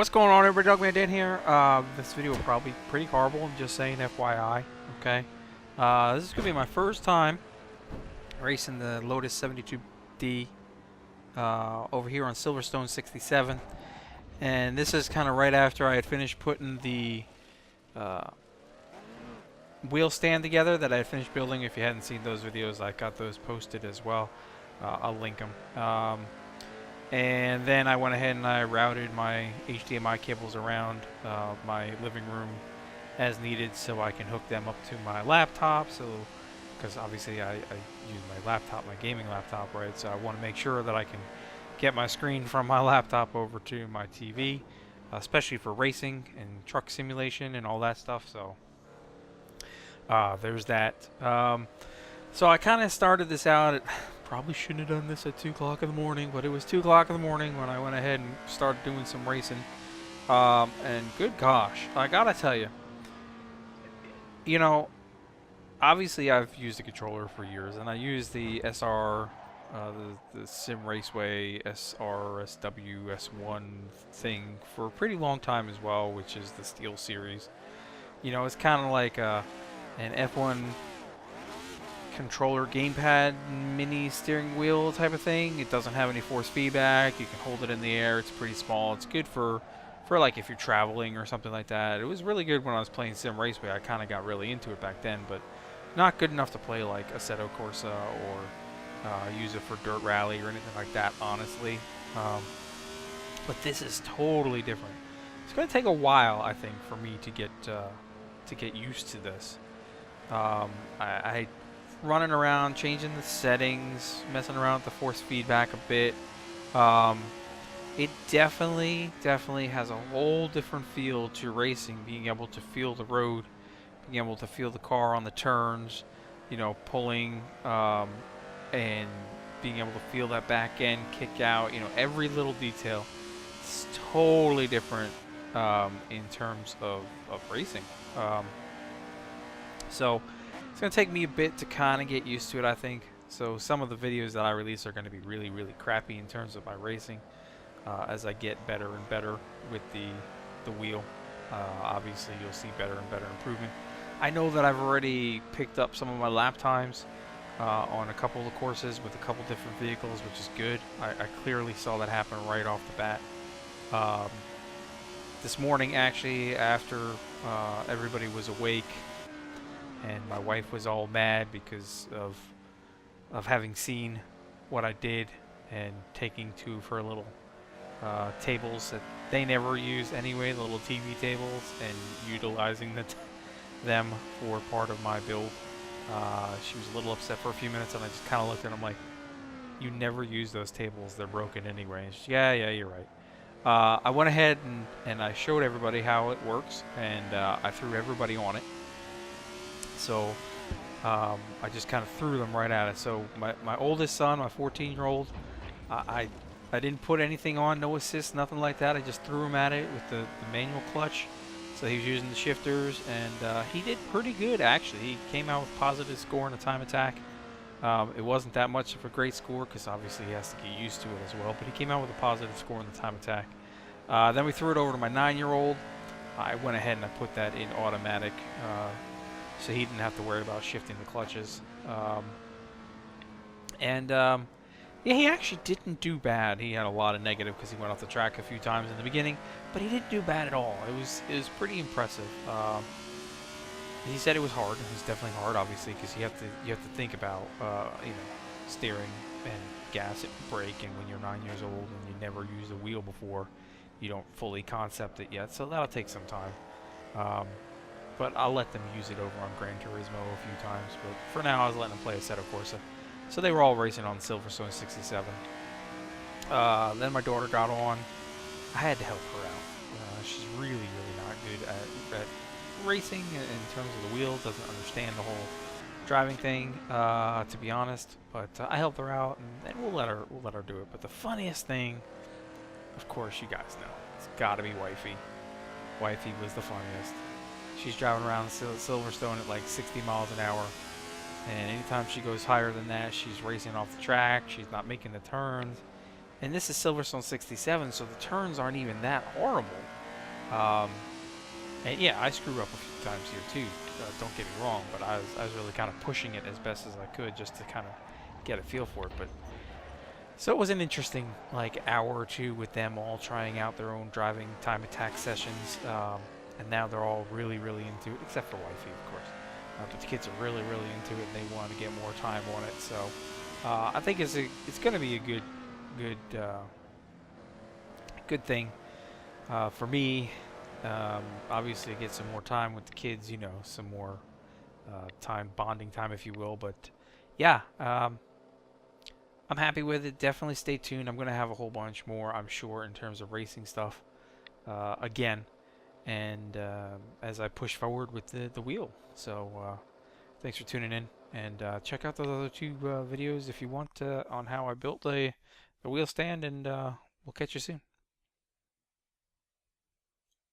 What's going on, everybody? Dogman Dan here. This video will probably be pretty horrible. I'm just saying, FYI. Okay. This is gonna be my first time racing the Lotus 72D over here on Silverstone 67, and this is kind of right after I had finished putting the wheel stand together that I had finished building. If you hadn't seen those videos, I got those posted as well. I'll link them. And then I went ahead and I routed my HDMI cables around my living room as needed, so I can hook them up to my laptop. So, because obviously I use my laptop, my gaming laptop, right? So I want to make sure that I can get my screen from my laptop over to my TV, especially for racing and truck simulation and all that stuff. So there's that. So I kind of started this out at, probably shouldn't have done this at 2 o'clock in the morning, but it was 2 o'clock in the morning when I went ahead and started doing some racing. And good gosh, I gotta tell you, you know, obviously I've used the controller for years, and I use the SR, the Sim Raceway SR/SW S1 thing for a pretty long time as well, which is the Steel Series. You know, it's kind of like an F1 controller gamepad mini steering wheel type of thing. It doesn't have any force feedback. You can hold it in the air. It's pretty small. It's good for like if you're traveling or something like that. It was really good when I was playing Sim Raceway. I kind of got really into it back then, but not good enough to play like Assetto Corsa or use it for dirt rally or anything like that, honestly. But this is totally different. It's going to take a while, I think, for me to get used to this. I running around, changing the settings, messing around with the force feedback a bit. It definitely has a whole different feel to racing, being able to feel the road, being able to feel the car on the turns, you know, pulling, and being able to feel that back end kick out, you know, every little detail. It's totally different in terms of racing. So it's going to take me a bit to kind of get used to it, I think. So some of the videos that I release are going to be really crappy in terms of my racing as I get better and better with the wheel. Obviously, you'll see better and better improvement. I know that I've already picked up some of my lap times on a couple of courses with a couple different vehicles, which is good. I clearly saw that happen right off the bat. This morning, actually, after everybody was awake, and my wife was all mad because of having seen what I did and taking two of her little tables that they never use anyway, the little TV tables, and utilizing them for part of my build. She was a little upset for a few minutes, and I just kind of looked at her and I'm like, you never use those tables, they're broken anyway. And she, yeah, you're right. I went ahead and I showed everybody how it works, and I threw everybody on it. So I just kind of threw them right at it. So my oldest son, my 14-year-old, I didn't put anything on, no assist, nothing like that. I just threw him at it with the manual clutch. So he was using the shifters, and he did pretty good, actually. He came out with positive score in the time attack. It wasn't that much of a great score because obviously he has to get used to it as well, but he came out with a positive score in the time attack. Then we threw it over to my 9-year-old. I went ahead and I put that in automatic, so he didn't have to worry about shifting the clutches. Yeah, he actually didn't do bad. He had a lot of negative because he went off the track a few times in the beginning, but he didn't do bad at all. It was pretty impressive. He said it was hard. It was definitely hard, obviously, because you have to think about you know, steering and gas and brake, and when you're 9 years old and you never used a wheel before, you don't fully concept it yet. So that'll take some time. But I'll let them use it over on Gran Turismo a few times. But for now, I was letting them play Assetto Corsa. So they were all racing on Silverstone 67. Then my daughter got on. I had to help her out. She's really not good at racing in terms of the wheels. Doesn't understand the whole driving thing, to be honest. But I helped her out, and we'll let her do it. But the funniest thing, of course, you guys know, it's got to be Wifey. Wifey was the funniest. She's driving around Silverstone at like 60 miles an hour, and anytime she goes higher than that, she's racing off the track. She's not making the turns, And this is Silverstone 67, so the turns aren't even that horrible. Um, and yeah, I screw up a few times here too. Don't get me wrong, but I was really kind of pushing it as best as I could just to kind of get a feel for it. But so it was an interesting like hour or two with them all trying out their own driving time attack sessions, and now they're all really into it, except for wifey, of course. But the kids are really into it, and they want to get more time on it. So I think it's going to be a good thing for me. Obviously, I get some more time with the kids, you know, some more bonding time, if you will. But yeah, I'm happy with it. Definitely stay tuned. I'm going to have a whole bunch more, I'm sure, in terms of racing stuff again. And as I push forward with the wheel. So thanks for tuning in. And check out those other two videos if you want on how I built the wheel stand. And we'll catch you soon.